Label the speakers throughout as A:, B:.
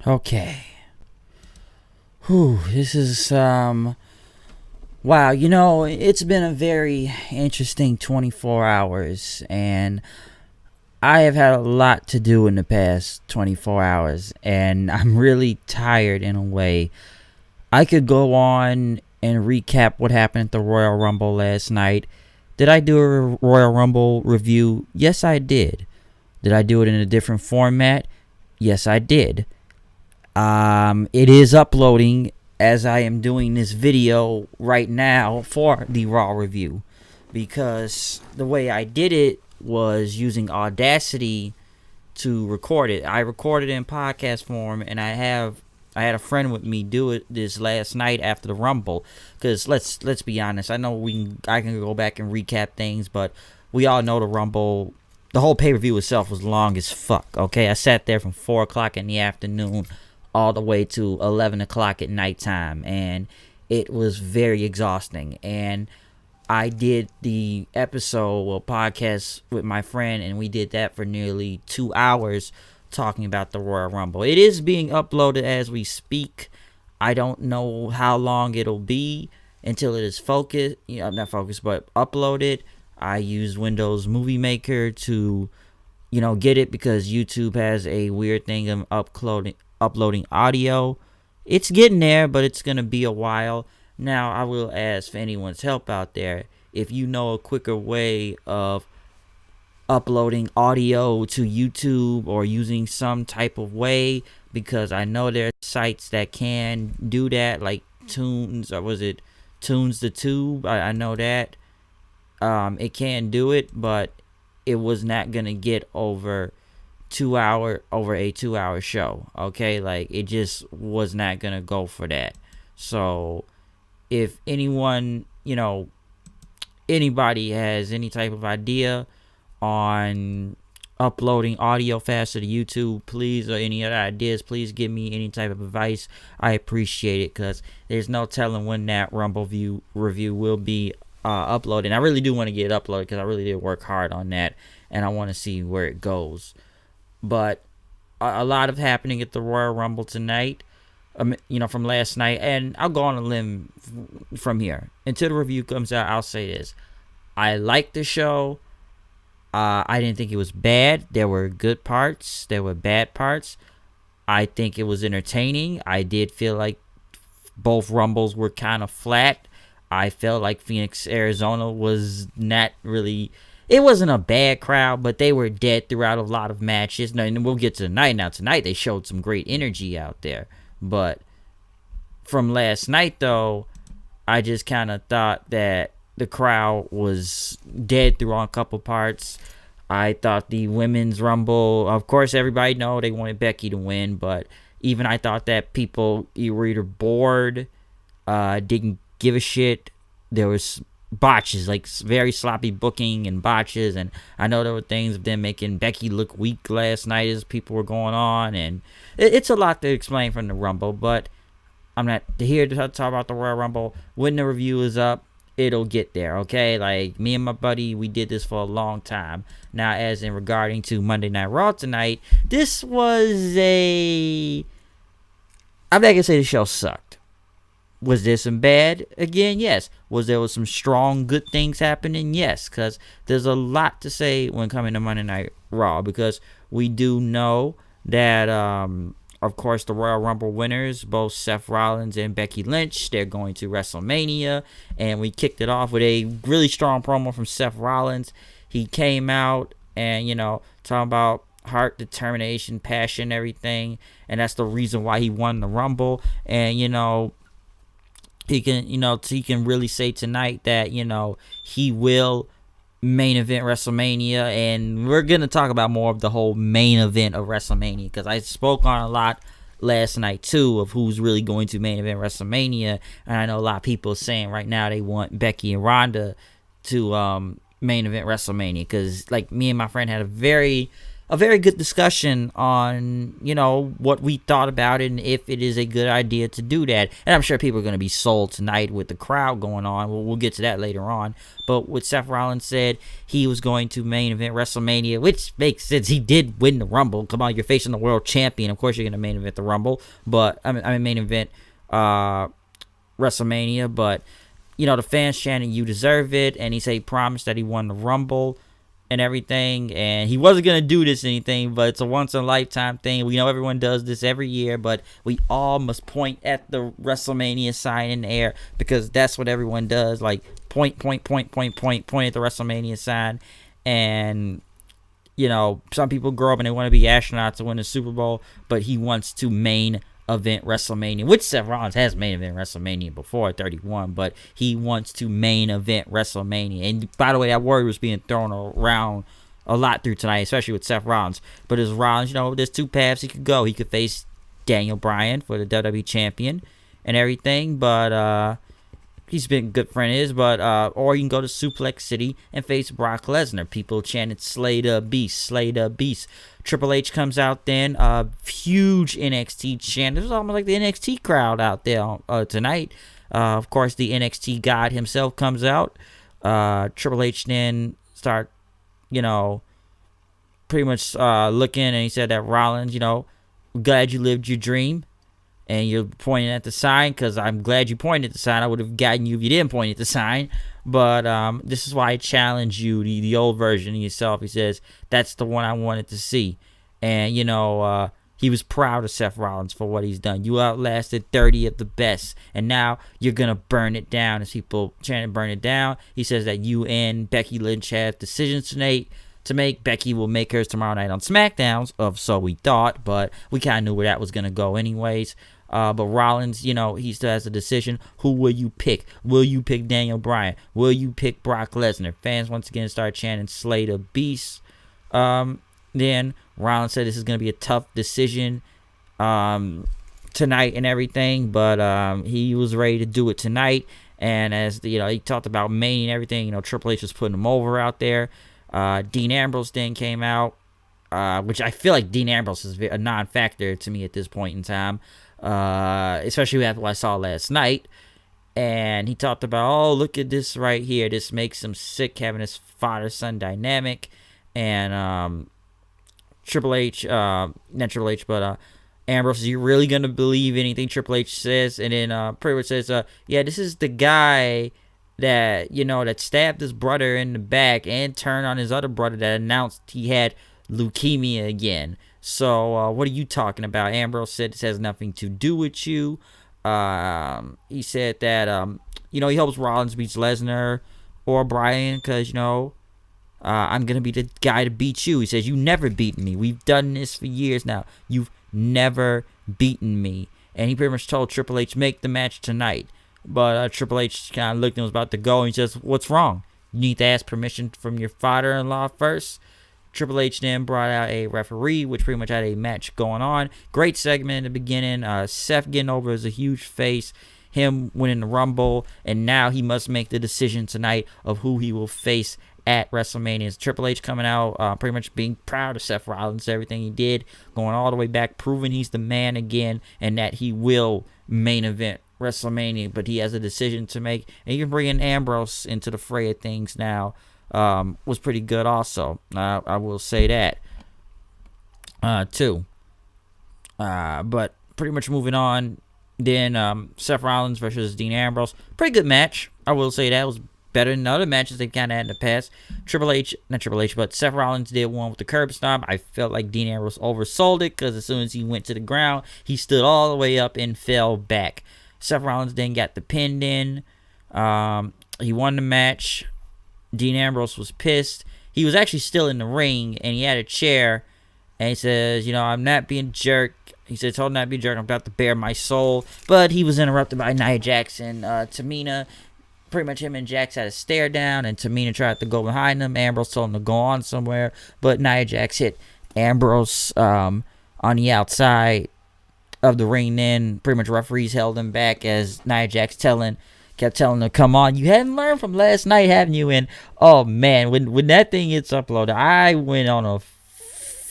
A: Okay. Whew, this is wow, it's been a very interesting 24 hours, and I have had a lot to do in the past 24 hours, and I'm really tired in a way. I could go on and recap what happened at the Royal Rumble last night. Did I do a Royal Rumble review? Yes, I did. Did I do it in a different format? Yes, I did. It is uploading as I am doing this video right now for the Raw review, because the way I did it was using Audacity to record it. I recorded it in podcast form, and I had a friend with me do it this last night after the Rumble. Because let's be honest, I know I can go back and recap things, but we all know the Rumble. The whole pay-per-view itself was long as fuck. Okay, I sat there from 4 o'clock in the afternoon all the way to 11 o'clock at nighttime, and it was very exhausting. And I did the podcast with my friend, and we did that for nearly 2 hours talking about the Royal Rumble. It is being uploaded as we speak. I don't know how long it'll be until it is not focused, but uploaded. I used Windows Movie Maker to get it, because YouTube has a weird thing of uploading audio. It's getting there, but it's gonna be a while. Now, I will ask for anyone's help out there. If you know a quicker way of uploading audio to YouTube, or using some type of way, because I know there are sites that can do that, like Tunes, or was it Tunes the Tube? I know that it can do it, but it was not gonna get over a 2 hour show. Okay, like, it just was not gonna go for that. So if anybody has any type of idea on uploading audio faster to YouTube, please, or any other ideas, please give me any type of advice. I appreciate it, because there's no telling when that Rumble review will be uploaded. And I really do want to get it uploaded, because I really did work hard on that, and I want to see where it goes. But a lot of happening at the Royal Rumble tonight, from last night. And I'll go on a limb from here. Until the review comes out, I'll say this. I liked the show. I didn't think it was bad. There were good parts. There were bad parts. I think it was entertaining. I did feel like both Rumbles were kind of flat. I felt like Phoenix, Arizona was not really... It wasn't a bad crowd, but they were dead throughout a lot of matches. And we'll get to tonight. Now, tonight they showed some great energy out there. But from last night, though, I just kind of thought that the crowd was dead through a couple parts. I thought the women's Rumble, of course, everybody know they wanted Becky to win. But even I thought that people were either bored, didn't give a shit. There was botches, like very sloppy booking and botches, and I know there were things of them making Becky look weak last night as people were going on, and it's a lot to explain from the Rumble, but I'm not here to talk about the Royal Rumble. When the review is up, it'll get there, okay? Like, me and my buddy, we did this for a long time. Now, as in regarding to Monday Night Raw tonight, this was I'm not gonna say the show sucked. Was there some bad? Again, yes. Was there some strong, good things happening? Yes, because there's a lot to say when coming to Monday Night Raw, because we do know that, of course, the Royal Rumble winners, both Seth Rollins and Becky Lynch, they're going to WrestleMania, and we kicked it off with a really strong promo from Seth Rollins. He came out and, talking about heart, determination, passion, everything, and that's the reason why he won the Rumble. And, he can really say tonight that, he will main event WrestleMania, and we're going to talk about more of the whole main event of WrestleMania, because I spoke on a lot last night, too, of who's really going to main event WrestleMania, and I know a lot of people saying right now they want Becky and Ronda to main event WrestleMania, because, like, me and my friend had a very a very good discussion on, what we thought about it and if it is a good idea to do that. And I'm sure people are going to be sold tonight with the crowd going on. We'll get to that later on. But what Seth Rollins said, he was going to main event WrestleMania, which makes sense. He did win the Rumble. Come on, you're facing the world champion. Of course you're going to main event the Rumble. But, main event WrestleMania. But, the fans chanting, "You deserve it." And he said he promised that he won the Rumble and everything, and he wasn't going to do this anything, but it's a once-in-a-lifetime thing. We know everyone does this every year, but we all must point at the WrestleMania sign in the air, because that's what everyone does. Like, point at the WrestleMania sign. And, some people grow up and they want to be astronauts to win the Super Bowl, but he wants to main event WrestleMania, which Seth Rollins has main event WrestleMania before at 31, but he wants to main event WrestleMania. And by the way, that word was being thrown around a lot through tonight, especially with Seth Rollins. But as Rollins, there's two paths he could go. He could face Daniel Bryan for the WWE champion and everything, but he's been a good friend of his, but or you can go to Suplex City and face Brock Lesnar. People chanted, "Slay the Beast, slay the Beast." Triple H comes out then, huge NXT chant. It was almost like the NXT crowd out there tonight. Of course, the NXT God himself comes out. Triple H then start, pretty much looking, and he said that Rollins, glad you lived your dream. And you're pointing at the sign, because I'm glad you pointed at the sign. I would have gotten you if you didn't point at the sign. But this is why I challenge you, the old version of yourself. He says, that's the one I wanted to see. And, he was proud of Seth Rollins for what he's done. You outlasted 30 of the best. And now you're going to burn it down. As people chanting, "Burn it down." He says that you and Becky Lynch have decisions tonight to make. Becky will make hers tomorrow night on SmackDowns, so we thought, but we kind of knew where that was going to go anyways. But Rollins, he still has a decision. Who will you pick? Will you pick Daniel Bryan? Will you pick Brock Lesnar? Fans once again start chanting, "Slay the Beast." Then Rollins said this is going to be a tough decision tonight and everything, but he was ready to do it tonight. And as he talked about Mania and everything, Triple H was putting him over out there. Dean Ambrose then came out, which I feel like Dean Ambrose is a non-factor to me at this point in time. Especially after what I saw last night. And he talked about, "Oh, look at this right here. This makes him sick, having this father-son dynamic." And Triple H, not Triple H, but Ambrose, "Are you really going to believe anything Triple H says?" And then pretty much says, "Yeah, this is the guy that, that stabbed his brother in the back and turned on his other brother that announced he had leukemia again. So what are you talking about?" Ambrose said this has nothing to do with you. He said that, he hopes Rollins beats Lesnar or Bryan, because, I'm going to be the guy to beat you. He says, "You never beaten me. We've done this for years now. You've never beaten me." And he pretty much told Triple H, "Make the match tonight." But Triple H kind of looked and was about to go, and he says, "What's wrong? You need to ask permission from your father-in-law first." Triple H then brought out a referee, which pretty much had a match going on. Great segment in the beginning. Seth getting over as a huge face. Him winning the Rumble. And now he must make the decision tonight of who he will face at WrestleMania. It's Triple H coming out, pretty much being proud of Seth Rollins, everything he did, going all the way back, proving he's the man again, and that he will main event WrestleMania. But he has a decision to make. And you can bring in Ambrose into the fray of things now. Was pretty good also. I will say that too. But pretty much moving on. Then Seth Rollins versus Dean Ambrose. Pretty good match. I will say that it was better than other matches they've kind of had in the past. But Seth Rollins did one with the curb stomp. I felt like Dean Ambrose oversold it, because as soon as he went to the ground, he stood all the way up and fell back. Seth Rollins then got the pin in. He won the match. Dean Ambrose was pissed. He was actually still in the ring, and he had a chair, and he says, "I'm not being a jerk." He said, "Told not to be a jerk. I'm about to bare my soul." But he was interrupted by Nia Jax and Tamina. Pretty much him and Jax had a stare down, and Tamina tried to go behind him. Ambrose told him to go on somewhere, but Nia Jax hit Ambrose on the outside of the ring. Then pretty much referees held him back as Nia Jax kept telling him, "Come on, you hadn't learned from last night, haven't you?" And oh man, when that thing gets uploaded, I went on a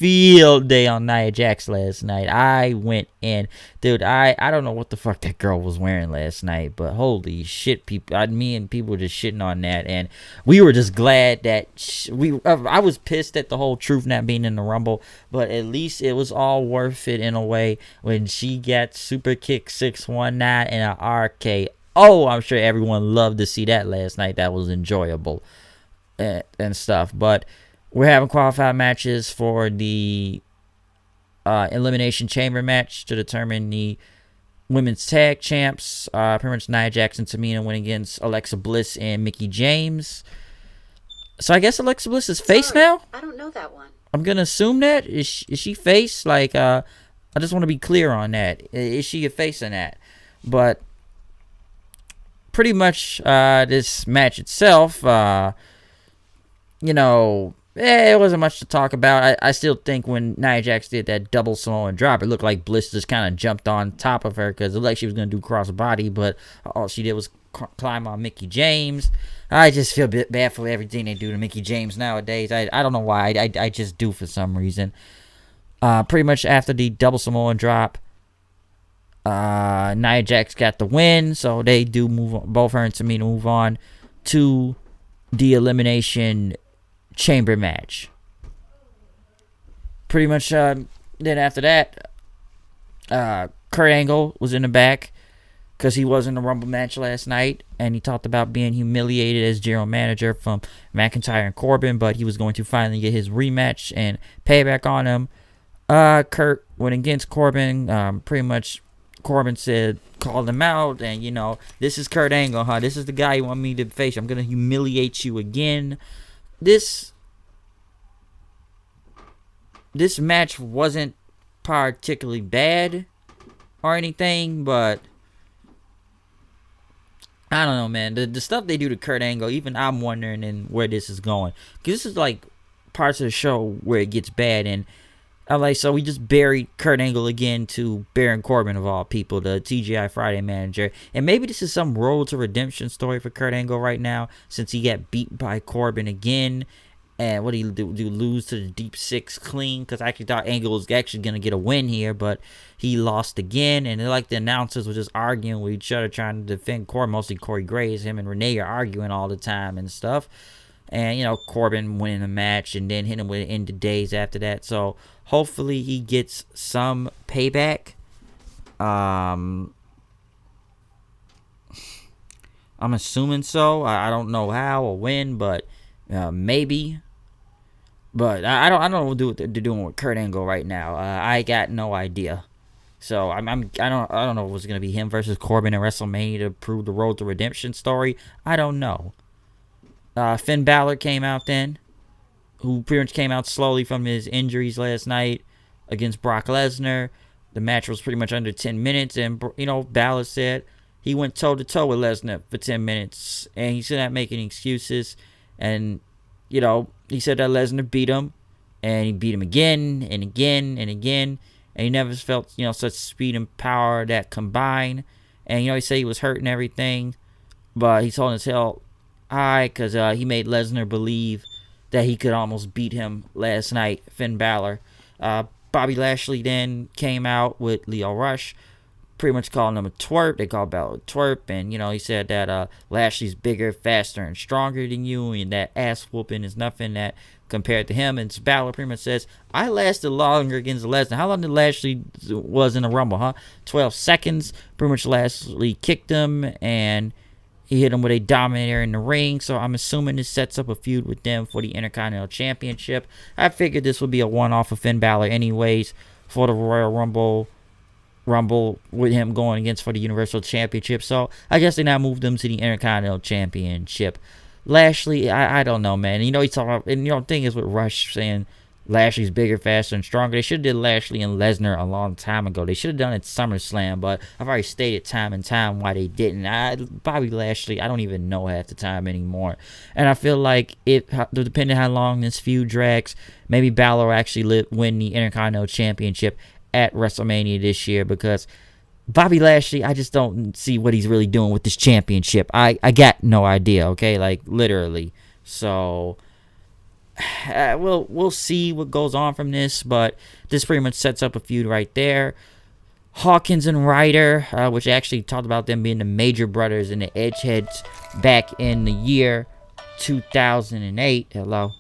A: field day on Nia Jax last night. I went in, dude. I don't know what the fuck that girl was wearing last night, but holy shit, people! Me and people were just shitting on that, and we were just glad that I was pissed at the whole Truth not being in the Rumble, but at least it was all worth it in a way when she got super kick 619 and an RKO. I'm sure everyone loved to see that last night. That was enjoyable and stuff, but. We're having qualified matches for the Elimination Chamber match to determine the women's tag champs. Pretty much Nia Jax and Tamina went against Alexa Bliss and Mickie James. So I guess Alexa Bliss is face now?
B: I don't know that one.
A: I'm going to assume that. Is she face? Like, I just want to be clear on that. Is she a face in that? But pretty much this match itself, it wasn't much to talk about. I still think when Nia Jax did that double Samoan drop, it looked like Bliss just kind of jumped on top of her because it looked like she was going to do crossbody, but all she did was climb on Mickie James. I just feel a bit bad for everything they do to Mickie James nowadays. I don't know why. I just do for some reason. Pretty much after the double Samoan drop, Nia Jax got the win, so they do move on. Both her and Tamina move on to the Elimination Chamber match. Pretty much then after that, Kurt Angle was in the back because he was in the Rumble match last night, and he talked about being humiliated as general manager from McIntyre and Corbin, but he was going to finally get his rematch and payback on him. Kurt went against Corbin. Pretty much Corbin called him out, and this is Kurt Angle, huh? This is the guy you want me to face. I'm gonna humiliate you again. This match wasn't particularly bad or anything, but I don't know, man. The stuff they do to Kurt Angle, even I'm wondering where this is going. Because this is like parts of the show where it gets bad, and I'm like, so we just buried Kurt Angle again to Baron Corbin, of all people, the TGI Friday manager. And maybe this is some road to redemption story for Kurt Angle right now, since he got beat by Corbin again. And what did he do? Lose to the Deep Six clean? Because I actually thought Angle was actually going to get a win here, but he lost again. And like the announcers were just arguing with each other, trying to defend Corbin. Mostly Corey Graves. Him and Renee are arguing all the time and stuff. And, Corbin winning the match and then hit him with an end of days after that. So hopefully he gets some payback. I'm assuming so. I don't know how or when, but maybe. But I don't know what they're doing with Kurt Angle right now. I got no idea. So I don't know if it's gonna be him versus Corbin in WrestleMania to prove the road to redemption story. I don't know. Finn Balor came out then, who pretty much came out slowly from his injuries last night against Brock Lesnar. The match was pretty much under 10 minutes, and Balor said he went toe-to-toe with Lesnar for 10 minutes, and he's not making excuses. And, he said that Lesnar beat him, and he beat him again and again and again, and he never felt, such speed and power that combined. And, he said he was hurt and everything, but he's holding his head high because he made Lesnar believe that he could almost beat him last night, Finn Balor. Bobby Lashley then came out with Lio Rush, pretty much calling him a twerp. They called Balor a twerp, and he said that Lashley's bigger, faster, and stronger than you, and that ass whooping is nothing that compared to him. And Balor pretty much says, I lasted longer against Lesnar. How long did Lashley was in the Rumble, huh? 12 seconds. Pretty much Lashley kicked him, and he hit him with a dominator in the ring, so I'm assuming this sets up a feud with them for the Intercontinental Championship. I figured this would be a one-off for Finn Balor anyways for the Royal Rumble with him going against for the Universal Championship. So I guess they now moved them to the Intercontinental Championship. Lashley, I don't know, man. He's talking about, and the thing is with Rush saying Lashley's bigger, faster, and stronger. They should have did Lashley and Lesnar a long time ago. They should have done it at SummerSlam, but I've already stated time and time why they didn't. Bobby Lashley, I don't even know half the time anymore. And I feel like depending how long this feud drags, maybe Balor will actually win the Intercontinental Championship at WrestleMania this year, because Bobby Lashley, I just don't see what he's really doing with this championship. I got no idea, okay? Like, literally. So we'll see what goes on from this, but this pretty much sets up a feud right there. Hawkins and Ryder, which actually talked about them being the Major Brothers and the Edgeheads back in the year 2008. Hello.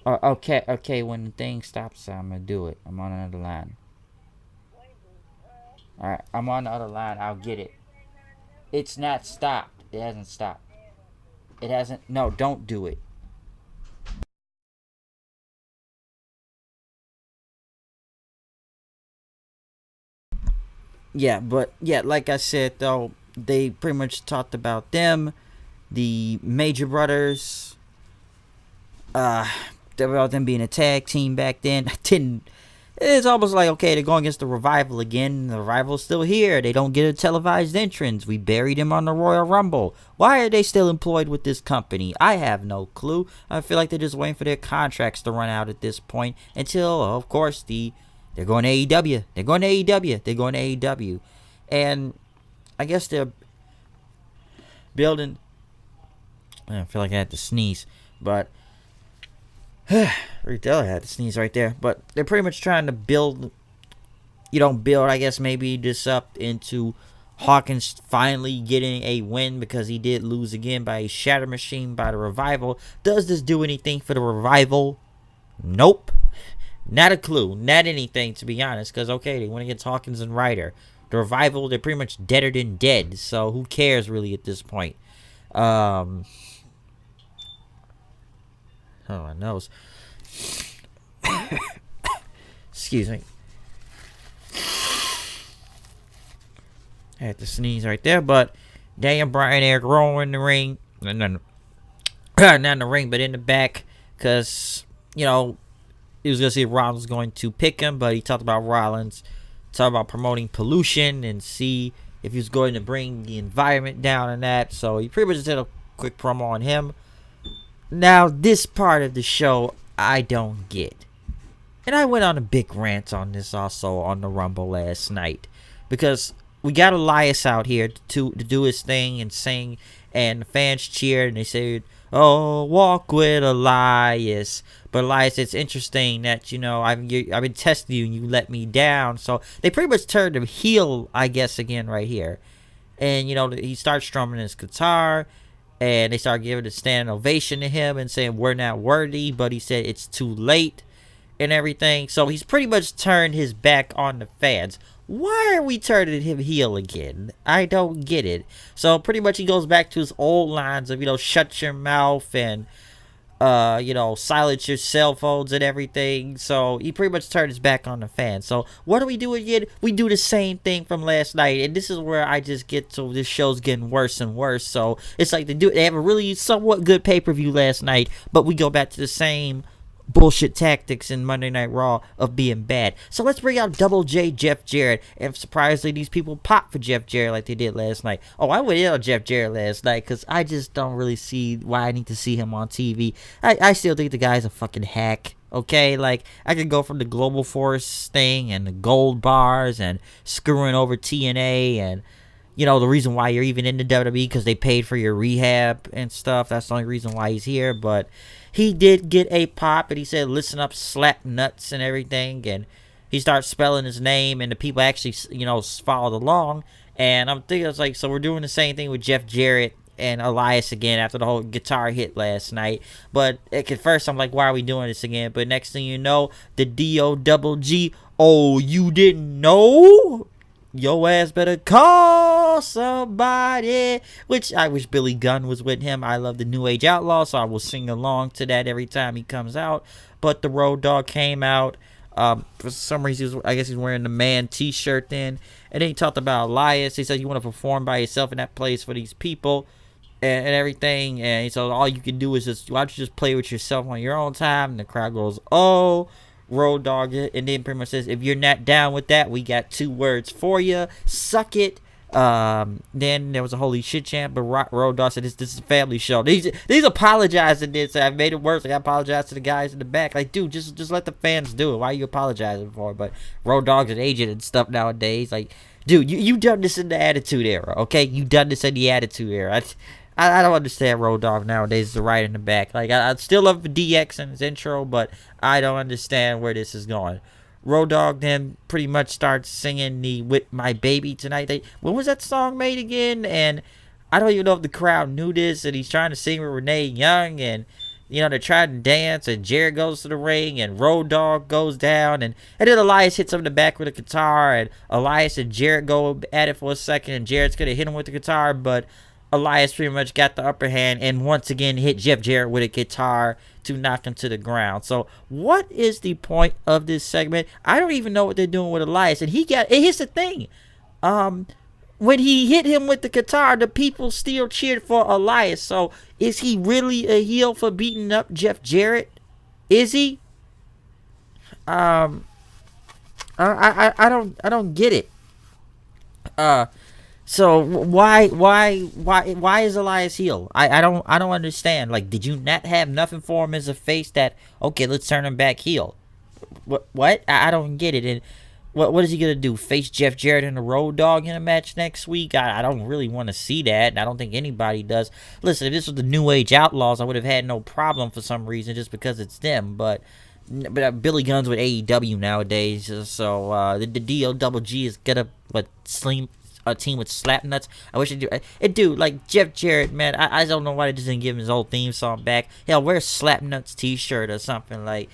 A: Okay. When the thing stops, I'm gonna do it. I'm on another line. All right, I'm on the other line. I'll get it. It's not stopped. It hasn't stopped. It hasn't. No, don't do it. Yeah, but yeah, like I said though, they pretty much talked about them, the Major Brothers, uh, about them being a tag team back then. I didn't. It's almost like, okay, they're going against the Revival again. The Revival's still here. They don't get a televised entrance. We buried them on the Royal Rumble. Why are they still employed with this company? I have no clue. I feel like they're just waiting for their contracts to run out at this point until, of course, they're going to AEW. They're going to AEW. They're going to AEW. And I guess they're building. I feel like I had to sneeze, but Retailer had to sneeze right there. But they're pretty much trying to build. I guess maybe this up into Hawkins finally getting a win because he did lose again by a shatter machine by the Revival. Does this do anything for the Revival? Nope. Not a clue. Not anything, to be honest. Because, okay, they went against Hawkins and Ryder. The Revival, they're pretty much deader than dead. So who cares really at this point? Oh, my nose. Excuse me. I had to sneeze right there, but Daniel Bryan, Eric Rowan in the ring. No, not in the ring, but in the back. Because, he was going to see if Rollins was going to pick him, but he talked about Rollins. Talked about promoting pollution and see if he was going to bring the environment down and that. So he pretty much just did a quick promo on him. Now, this part of the show, I don't get. And I went on a big rant on this also on the Rumble last night. Because we got Elias out here to do his thing and sing. And the fans cheered and they said, "Oh, walk with Elias." But Elias, it's interesting that, I've been testing you and you let me down. So they pretty much turned him heel, I guess, again right here. And, he starts strumming his guitar. And they start giving a standing ovation to him and saying, "We're not worthy." But he said it's too late and everything. So he's pretty much turned his back on the fans. Why are we turning him heel again? I don't get it. So pretty much he goes back to his old lines of, shut your mouth and, silence your cell phones and everything. So he pretty much turned his back on the fans. So what do we do again? We do the same thing from last night. And this is where I just get to, this show's getting worse and worse. So it's like they have a really somewhat good pay-per-view last night, but we go back to the same bullshit tactics in Monday Night Raw of being bad. So let's bring out Double J Jeff Jarrett, and surprisingly these people pop for Jeff Jarrett like they did last night. Oh, I went in on Jeff Jarrett last night because I just don't really see why I need to see him on TV. I still think the guy's a fucking hack. Okay, like I could go from the Global Force thing and the gold bars and screwing over TNA and the reason why you're even in the WWE because they paid for your rehab and stuff. That's the only reason why he's here. But he did get a pop, and he said, "Listen up, slap nuts," and everything. And he starts spelling his name, and the people actually, followed along. And I'm thinking, it's like, so we're doing the same thing with Jeff Jarrett and Elias again after the whole guitar hit last night. But at first, I'm like, why are we doing this again? But next thing you know, the D-O-double-G, oh, you didn't know? Yo ass better call somebody. Which I wish Billy Gunn was with him. I love the New Age Outlaw, so I will sing along to that every time he comes out. But the Road Dogg came out. For some reason, I guess he's wearing the man t-shirt then. And then he talked about Elias. He said, "You want to perform by yourself in that place for these people and everything." And he said, "All you can do is why don't you just play with yourself on your own time?" And the crowd goes, "Oh." Road Dogg it, and then pretty much says, "If you're not down with that, we got 2 words for you. Suck it." Then there was a holy shit chant, but Road Dogg said, this is a family show. These apologizing this. I made it worse. I apologize to the guys in the back. Like, dude, just let the fans do it. Why are you apologizing for? But Road Dogg's an agent and stuff nowadays. Like, dude, you done this in the Attitude Era, okay? You done this in the Attitude Era. I don't understand Road Dogg nowadays is right in the back. Like, I still love the DX in his intro, but I don't understand where this is going. Road Dogg then pretty much starts singing the "With My Baby Tonight." When was that song made again? And I don't even know if the crowd knew this. And he's trying to sing with Renee Young, and they're trying to dance, and Jared goes to the ring, and Road Dogg goes down, and then Elias hits him in the back with a guitar, and Elias and Jared go at it for a second, and Jared's gonna hit him with the guitar, but Elias pretty much got the upper hand and once again hit Jeff Jarrett with a guitar to knock him to the ground. So what is the point of this segment? I don't even know what they're doing with Elias. And here's the thing. When he hit him with the guitar, the people still cheered for Elias. So is he really a heel for beating up Jeff Jarrett? Is he? I don't get it. So why is Elias heel? I don't understand. Like, did you not have nothing for him as a face that, okay, let's turn him back heel? What? I don't get it. And what is he gonna do? Face Jeff Jarrett and the Road Dogg in a match next week? I don't really want to see that. I don't think anybody does. Listen, if this was the New Age Outlaws, I would have had no problem for some reason, just because it's them. But Billy Gunn's with AEW nowadays, so the DOGG is gonna sling a team with Slapnuts. I wish it do like Jeff Jarrett, man. I don't know why they just didn't give him his old theme song back. Hell, wear a Slapnuts t-shirt or something. Like,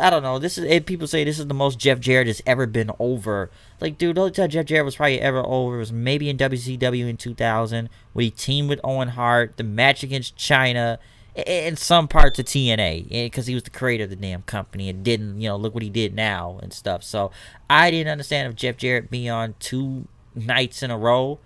A: I don't know. People say this is the most Jeff Jarrett has ever been over. Like, dude, the only time Jeff Jarrett was probably ever over was maybe in WCW in 2000 when he teamed with Owen Hart, the match against China, and some parts of TNA, because he was the creator of the damn company and didn't, look what he did now and stuff. So I didn't understand if Jeff Jarrett be on 2 nights in a row.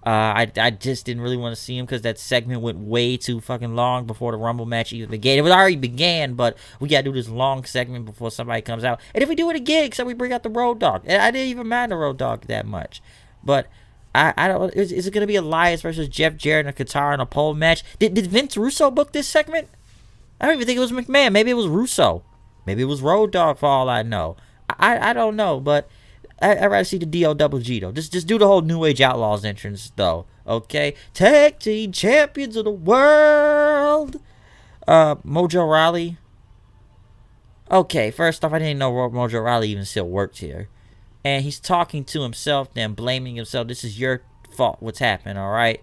A: I just didn't really want to see him because that segment went way too fucking long before the Rumble match even began. It was already began, but we gotta do this long segment before somebody comes out. And if we do it again, except we bring out the Road Dogg, and I didn't even mind the Road Dogg that much. But I don't. Is it gonna be Elias versus Jeff Jarrett in a guitar and a pole match? Did Vince Russo book this segment? I don't even think it was McMahon. Maybe it was Russo. Maybe it was Road Dogg for all I know. I don't know, but I'd rather see the DOGG though. Just do the whole New Age Outlaws entrance though. Okay, tag team champions of the world. Mojo Rawley. Okay, first off, I didn't know Mojo Rawley even still worked here, and he's talking to himself, then blaming himself. This is your fault. What's happened? All right.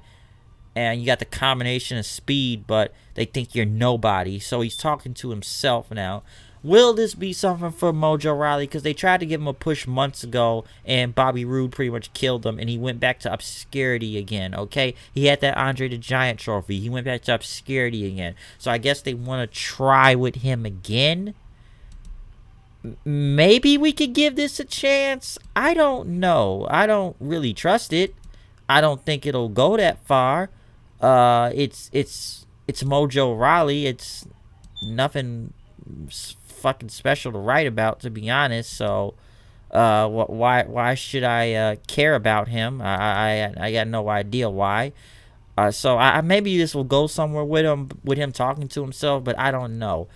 A: And you got the combination of speed, but they think you're nobody. So he's talking to himself now. Will this be something for Mojo Rawley? Because they tried to give him a push months ago, and Bobby Roode pretty much killed him, and he went back to obscurity again, okay? He had that Andre the Giant trophy. He went back to obscurity again. So I guess they want to try with him again. Maybe we could give this a chance. I don't know. I don't really trust it. I don't think it'll go that far. It's Mojo Rawley. It's nothing fucking special to write about, to be honest. So why should I care about him? I got no idea why. So maybe this will go somewhere with him talking to himself, but I don't know.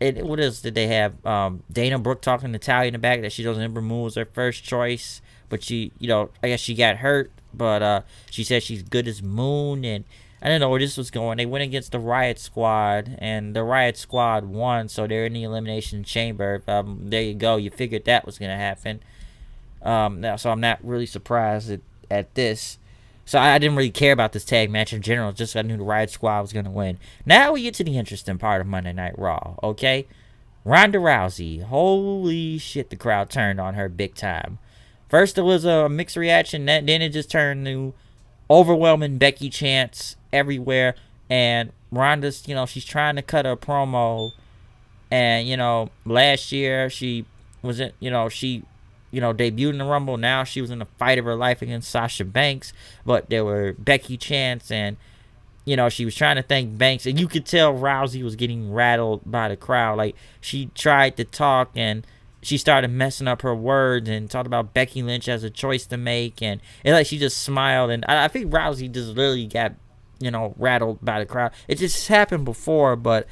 A: What else did they have? Dana Brooke talking to Talia in the back that she doesn't remember Moon was her first choice, but she, I guess she got hurt, but she said she's good as Moon, and I didn't know where this was going. They went against the Riot Squad, and the Riot Squad won, so they're in the Elimination Chamber. There you go. You figured that was going to happen. So I'm not really surprised at this. So I didn't really care about this tag match in general. Just I knew the Riot Squad was going to win. Now we get to the interesting part of Monday Night Raw, okay? Ronda Rousey. Holy shit, the crowd turned on her big time. First it was a mixed reaction, then it just turned to overwhelming Becky chants everywhere, and Ronda's, she's trying to cut her promo, and last year she wasn't, she debuted in the Rumble. Now she was in the fight of her life against Sasha Banks, but there were Becky chants, and she was trying to thank Banks, and you could tell Rousey was getting rattled by the crowd. Like, she tried to talk and she started messing up her words and talked about Becky Lynch as a choice to make, and like she just smiled, and I think Rousey just literally got rattled by the crowd. It just happened before, but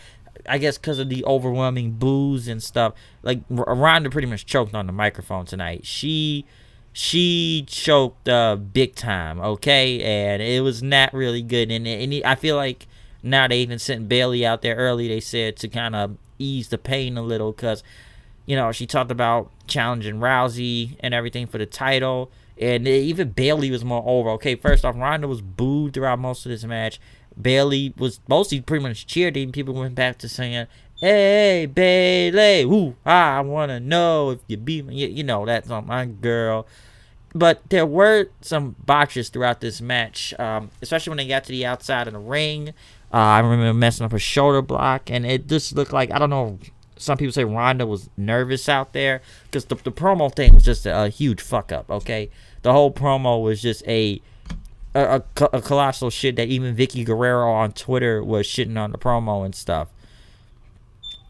A: I guess because of the overwhelming boos and stuff, like Ronda pretty much choked on the microphone tonight. She she choked big time, okay, and it was not really good. And I feel like now they even sent Bailey out there early. They said to kind of ease the pain a little, because she talked about challenging Rousey and everything for the title. And even Bailey was more over. Okay, first off, Ronda was booed throughout most of this match. Bailey was mostly pretty much cheered. And people went back to saying, "Hey, Bailey, woo, I want to know if you beat me." That's on my girl. But there were some botches throughout this match, especially when they got to the outside of the ring. I remember messing up her shoulder block, and it just looked like, I don't know, some people say Ronda was nervous out there, because the promo thing was just a huge fuck up, okay? The whole promo was just a colossal shit that even Vicky Guerrero on Twitter was shitting on the promo and stuff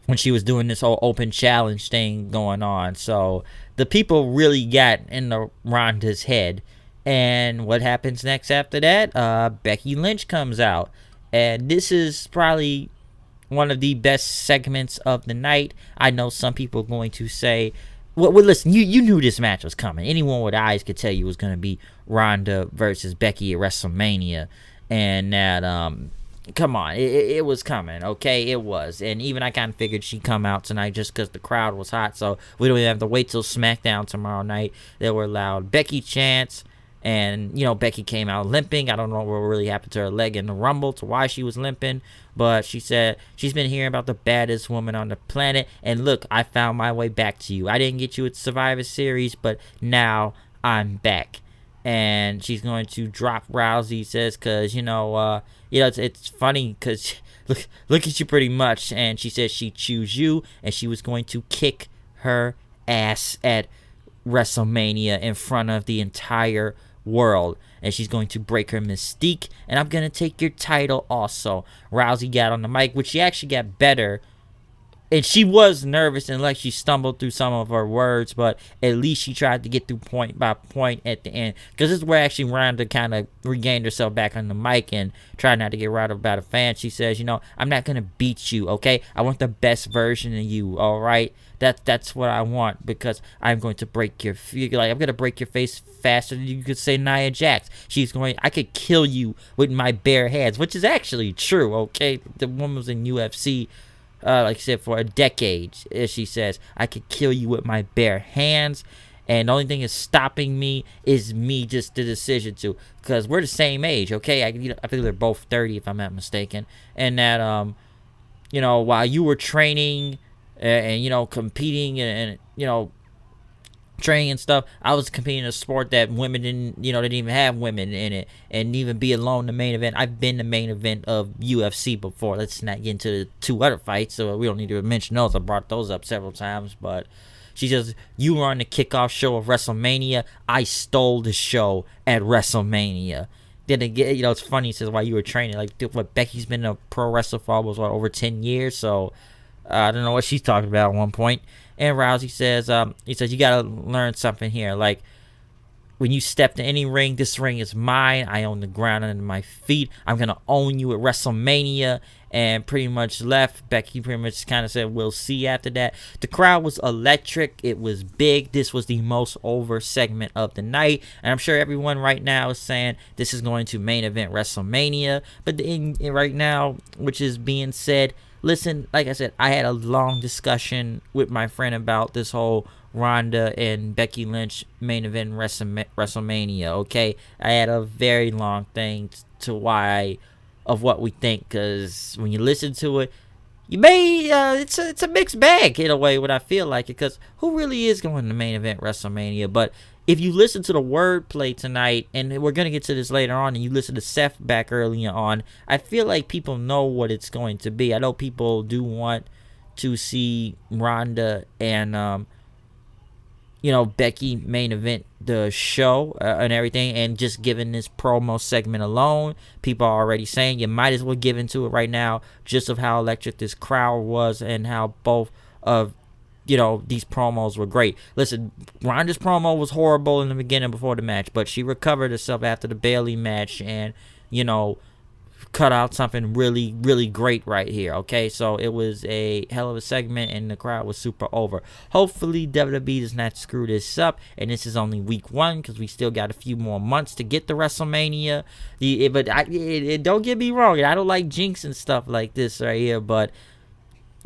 A: when she was doing this whole open challenge thing going on. So the people really got into Ronda's head. And what happens next after that? Becky Lynch comes out. And this is probably one of the best segments of the night. I know some people are going to say, well listen, you knew this match was coming. Anyone with eyes could tell you it was going to be Ronda versus Becky at WrestleMania. And that, come on, it was coming, okay? It was. And even I kind of figured she'd come out tonight just because the crowd was hot. So we don't even have to wait till SmackDown tomorrow night. There were loud Becky chants. And, Becky came out limping. I don't know what really happened to her leg in the Rumble, to why she was limping. But she said she's been hearing about the baddest woman on the planet. And look, I found my way back to you. I didn't get you at Survivor Series, but now I'm back. And she's going to drop Rousey, says, because, it's funny because look at you pretty much. And she said she'd choose you, and she was going to kick her ass at WrestleMania in front of the entire world, and she's going to break her mystique, and I'm going to take your title also. Rousey got on the mic, which she actually got better, and she was nervous and like she stumbled through some of her words, but at least she tried to get through point by point at the end, because this is where actually Ronda kind of regained herself back on the mic and tried not to get riled about a fan. She says, I'm not going to beat you, okay? I want the best version of you, all right? That's what I want, because I'm going to break your I'm going to break your face faster than you could say Nia Jax. I could kill you with my bare hands, which is actually true, okay? The woman was in UFC, like I said, for a decade. As she says, I could kill you with my bare hands, and the only thing is stopping me is me just the decision to, because we're the same age, okay? I think they're both 30 if I'm not mistaken, and that while you were training and competing and training and stuff, I was competing in a sport that women didn't even have women in it, and even be alone the main event. I've been the main event of UFC before. Let's not get into the two other fights, so we don't need to mention those. I brought those up several times. But she says, you were on the kickoff show of WrestleMania. I stole the show at WrestleMania. Then again, it's funny. He says, while you were training, like, what, Becky's been a pro wrestler for almost over 10 years, so I don't know what she's talking about at one point. And Rousey says, you gotta learn something here. Like, when you step to any ring, this ring is mine. I own the ground under my feet. I'm gonna own you at WrestleMania. And pretty much left. Becky pretty much kind of said, we'll see after that. The crowd was electric. It was big. This was the most over segment of the night. And I'm sure everyone right now is saying this is going to main event WrestleMania. But right now, which is being said, listen, like I said, I had a long discussion with my friend about this whole Ronda and Becky Lynch main event WrestleMania, okay? I had a very long thing to why of what we think, because when you listen to it, you may it's a mixed bag in a way, what I feel like it, because who really is going to main event WrestleMania? But if you listen to the wordplay tonight, and we're going to get to this later on, and you listen to Seth back earlier on, I feel like people know what it's going to be. I know people do want to see Ronda and Becky main event the show and everything, and just given this promo segment alone, people are already saying you might as well give into it right now, just of how electric this crowd was and how both of these promos were great. Listen, Ronda's promo was horrible in the beginning before the match, but she recovered herself after the Bailey match, and cut out something really, really great right here. Okay, so it was a hell of a segment, and the crowd was super over. Hopefully, WWE does not screw this up, and this is only week 1 because we still got a few more months to get to WrestleMania. But don't get me wrong, I don't like jinx and stuff like this right here, but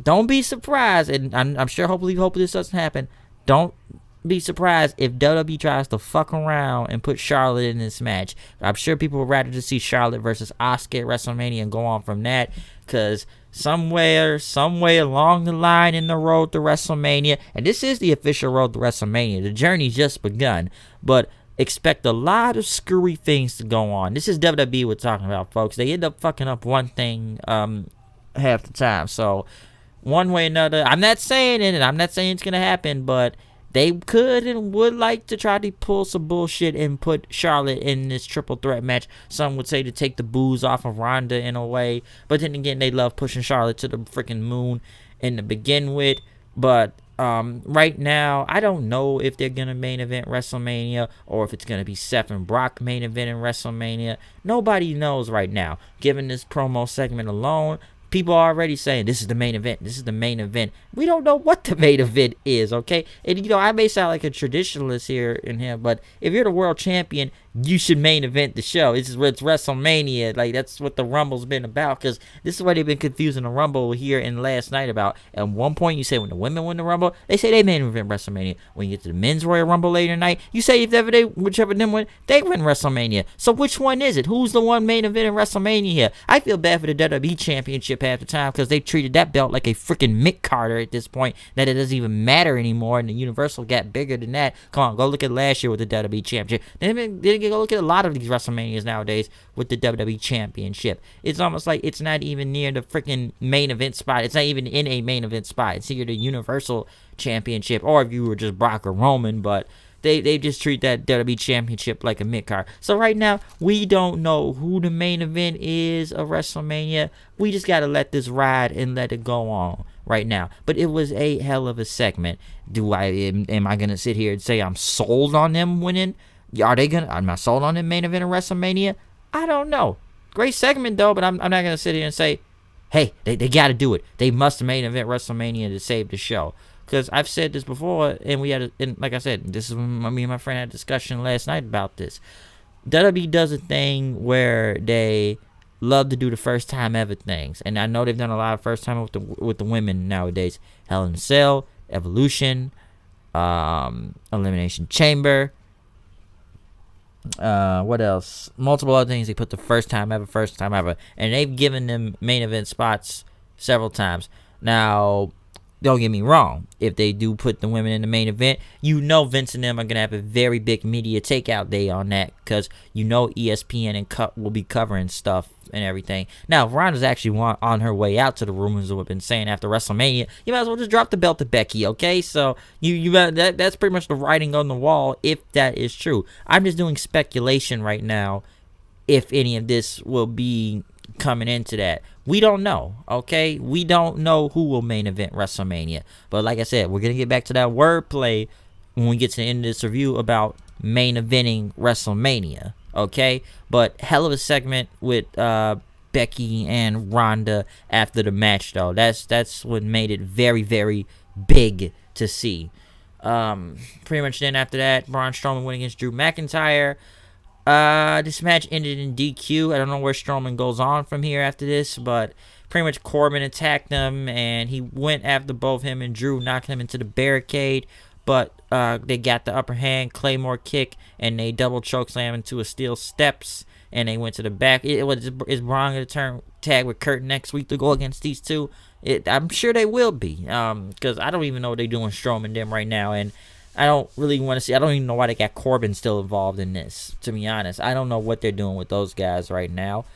A: don't be surprised, and I'm sure hopefully this doesn't happen. Don't be surprised if WWE tries to fuck around and put Charlotte in this match. I'm sure people would rather to see Charlotte versus Asuka at WrestleMania and go on from that, because somewhere along the line in the road to WrestleMania, and this is the official road to WrestleMania, the journey's just begun, but expect a lot of screwy things to go on. This is WWE we're talking about, folks. They end up fucking up one thing half the time, so one way or another, I'm not saying it, and I'm not saying it's gonna happen, but they could and would like to try to pull some bullshit and put Charlotte in this triple threat match. Some would say to take the booze off of Ronda in a way. But then again, they love pushing Charlotte to the freaking moon and to begin with. But right now, I don't know if they're going to main event WrestleMania or if it's going to be Seth and Brock main event in WrestleMania. Nobody knows right now. Given this promo segment alone, people are already saying this is the main event. This is the main event. We don't know what the main event is, okay? And, I may sound like a traditionalist here in here, but if you're the world champion, you should main event the show. It's WrestleMania. Like, that's what the Rumble's been about, because this is why they've been confusing the Rumble here in last night about. At one point, you say when the women win the Rumble, they say they main event WrestleMania. When you get to the men's Royal Rumble later tonight, you say whichever them win, they win WrestleMania. So which one is it? Who's the one main event in WrestleMania here? I feel bad for the WWE Championship half the time, because they treated that belt like a freaking Mick Carter at this point, that it doesn't even matter anymore, and the Universal got bigger than that. Come on, go look at last year with the WWE Championship. Then go look at a lot of these WrestleManias nowadays with the WWE Championship. It's almost like it's not even near the freaking main event spot. It's not even in a main event spot. It's here the Universal Championship, or if you were just Brock or Roman, but they just treat that WWE Championship like a mid-card. So right now, we don't know who the main event is of WrestleMania. We just got to let this ride and let it go on right now. But it was a hell of a segment. Am I going to sit here and say I'm sold on them winning? Am I sold on them main event of WrestleMania? I don't know. Great segment though, but I'm not going to sit here and say, hey, they got to do it. They must main event WrestleMania to save the show. Because I've said this before, and like I said, this is when me and my friend had a discussion last night about this. WWE does a thing where they love to do the first time ever things, and I know they've done a lot of first time with the women nowadays. Hell in a Cell, Evolution, Elimination Chamber. What else? Multiple other things. They put the first time ever, and they've given them main event spots several times. Now, don't get me wrong, if they do put the women in the main event, Vince and them are going to have a very big media takeout day on that, because ESPN and will be covering stuff and everything. Now, if Ronda's actually on her way out to the rumors of what been saying after WrestleMania, you might as well just drop the belt to Becky, okay? So, that's pretty much the writing on the wall, if that is true. I'm just doing speculation right now if any of this will be coming into that. We don't know, okay? We don't know who will main event WrestleMania. But like I said, we're going to get back to that wordplay when we get to the end of this review about main eventing WrestleMania, okay? But hell of a segment with Becky and Ronda after the match, though. That's what made it very, very big to see. Pretty much then after that, Braun Strowman went against Drew McIntyre. This match ended in DQ. I don't know where Strowman goes on from here after this, but pretty much Corbin attacked him, and he went after both him and Drew, knocking him into the barricade, but they got the upper hand, Claymore kick, and they double chokeslam into a steel steps, and they went to the back. Is Braun going to tag with Kurt next week to go against these two? I'm sure they will be, because I don't even know what they're doing Strowman them right now, and I don't really want to see. I don't even know why they got Corbin still involved in this, to be honest. I don't know what they're doing with those guys right now.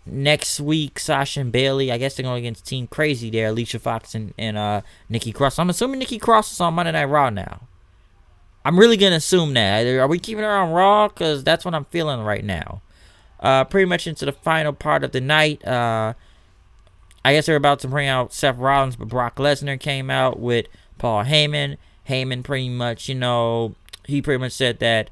A: Next week, Sasha and Bayley, I guess they're going against Team Crazy there, Alicia Fox and Nikki Cross. I'm assuming Nikki Cross is on Monday Night Raw now. I'm really going to assume that. Are we keeping her on Raw? Because that's what I'm feeling right now. Pretty much into the final part of the night. I guess they're about to bring out Seth Rollins, but Brock Lesnar came out with Paul Heyman. Heyman pretty much, he pretty much said that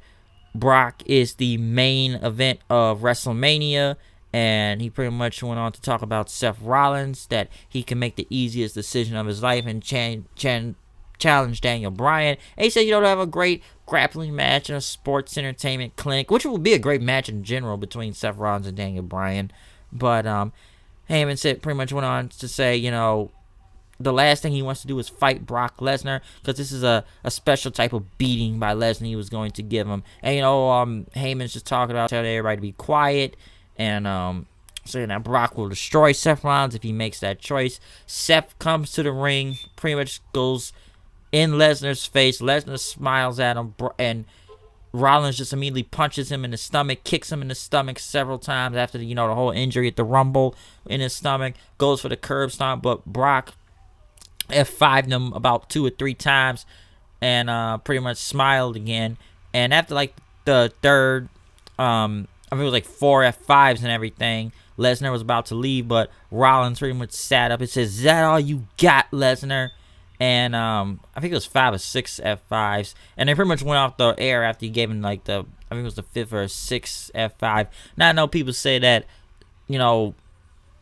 A: Brock is the main event of WrestleMania, and he pretty much went on to talk about Seth Rollins, that he can make the easiest decision of his life and challenge Daniel Bryan. And he said, to have a great grappling match and a sports entertainment clinic, which will be a great match in general between Seth Rollins and Daniel Bryan. But Heyman said, pretty much went on to say, the last thing he wants to do is fight Brock Lesnar, because this is a special type of beating by Lesnar he was going to give him. And Heyman's just talking about telling everybody to be quiet, and saying that Brock will destroy Seth Rollins if he makes that choice. Seth comes to the ring, pretty much goes in Lesnar's face. Lesnar smiles at him, and Rollins just immediately punches him in the stomach, kicks him in the stomach several times after the whole injury at the Rumble in his stomach. Goes for the curb stomp, but Brock F5'd him about 2 or 3 times, and pretty much smiled again. And after like the third, it was like 4 F5s and everything, Lesnar was about to leave, but Rollins pretty much sat up and says, "Is that all you got, Lesnar?" And I think it was 5 or 6 F5s, and they pretty much went off the air after he gave him like I think it was the 5th or 6th F5. Now I know people say that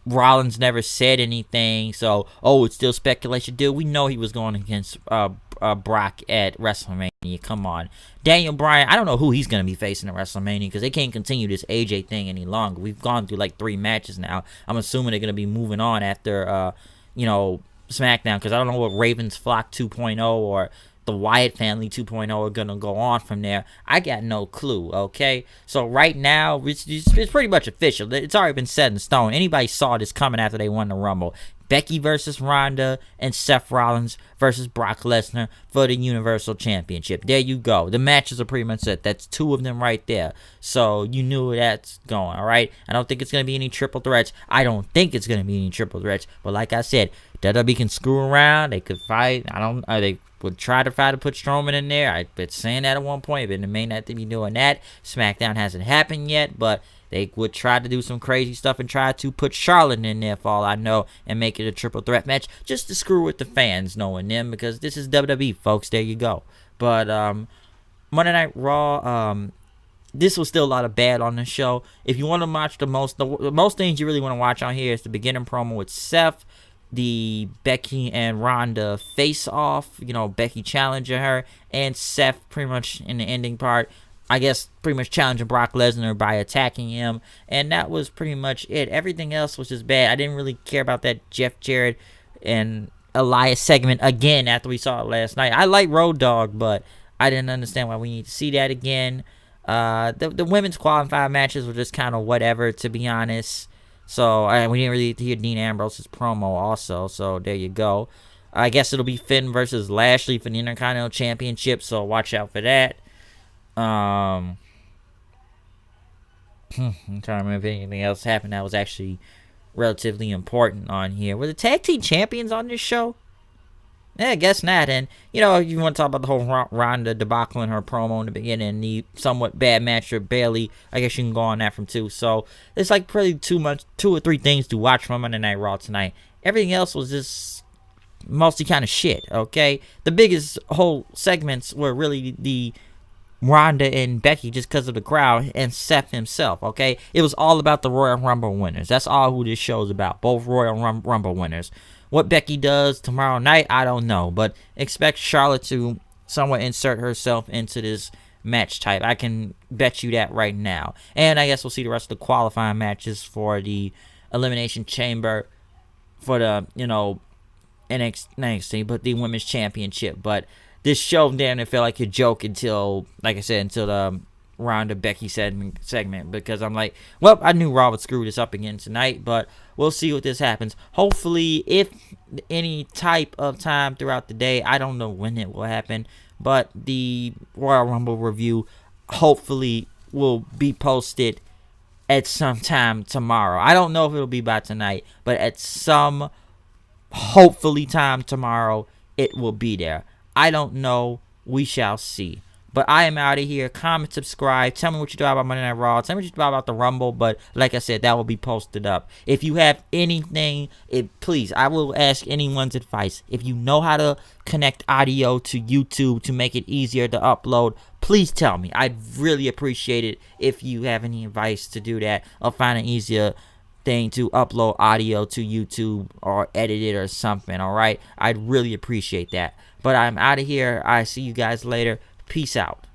A: Rollins never said anything, so it's still speculation. Dude, we know he was going against Brock at WrestleMania. Come on, Daniel Bryan. I don't know who he's gonna be facing at WrestleMania, because they can't continue this AJ thing any longer. We've gone through like 3 matches now. I'm assuming they're gonna be moving on after SmackDown, because I don't know what Ravens Flock 2.0 or the Wyatt Family 2.0 are gonna go on from there. I got no clue. Okay, so right now it's pretty much official. It's already been set in stone. Anybody saw this coming after they won the Rumble. Becky versus Ronda, and Seth Rollins versus Brock Lesnar for the Universal Championship. There you go. The matches are pretty much set. That's 2 of them right there. So you knew where that's going, all right? I don't think it's going to be any triple threats. I don't think it's going to be any triple threats. But like I said, WWE can screw around. They could fight. They would try to put Strowman in there. I've been saying that at one point, but they may not be doing that. SmackDown hasn't happened yet, but they would try to do some crazy stuff and try to put Charlotte in there, for all I know, and make it a triple threat match just to screw with the fans, knowing them, because this is WWE, folks. There you go. But Monday Night Raw, this was still a lot of bad on the show. If you want to watch the most things you really want to watch on here is the beginning promo with Seth, the Becky and Ronda face off, Becky challenging her, and Seth pretty much in the ending part, I guess, pretty much challenging Brock Lesnar by attacking him. And that was pretty much it. Everything else was just bad. I didn't really care about that Jeff Jarrett and Elias segment again after we saw it last night. I like Road Dogg, but I didn't understand why we need to see that again. The women's qualifying matches were just kind of whatever, to be honest. So we didn't really hear Dean Ambrose's promo also. So there you go. I guess it'll be Finn versus Lashley for the Intercontinental Championship. So watch out for that. I'm trying to remember if anything else happened that was actually relatively important on here. Were the tag team champions on this show? Yeah, I guess not. And if you want to talk about the whole Ronda debacle in her promo in the beginning and the somewhat bad match with Bayley, I guess you can go on that from too. So it's like probably 2 or 3 things to watch from Monday Night Raw tonight. Everything else was just mostly kind of shit. Okay, the biggest whole segments were really the Ronda and Becky, just because of the crowd, and Seth himself, okay? It was all about the Royal Rumble winners. That's all who this show's about, both Royal Rumble winners. What Becky does tomorrow night, I don't know, but expect Charlotte to somewhat insert herself into this match type. I can bet you that right now. And I guess we'll see the rest of the qualifying matches for the Elimination Chamber for the, NXT, but the Women's Championship. But this show damn it felt like a joke until the Ronda Becky segment, because I'm like, well, I knew Raw would screw this up again tonight, but we'll see what this happens. Hopefully, if any type of time throughout the day, I don't know when it will happen, but the Royal Rumble review hopefully will be posted at some time tomorrow. I don't know if it'll be by tonight, but at some hopefully time tomorrow, it will be there. I don't know. We shall see. But I am out of here. Comment, subscribe. Tell me what you thought about Monday Night Raw. Tell me what you thought about the Rumble. But like I said, that will be posted up. If you have anything, please, I will ask anyone's advice. If you know how to connect audio to YouTube to make it easier to upload, please tell me. I'd really appreciate it if you have any advice to do that or find an easier thing to upload audio to YouTube or edit it or something. All right, I'd really appreciate that. But I'm out of here. I see you guys later. Peace out.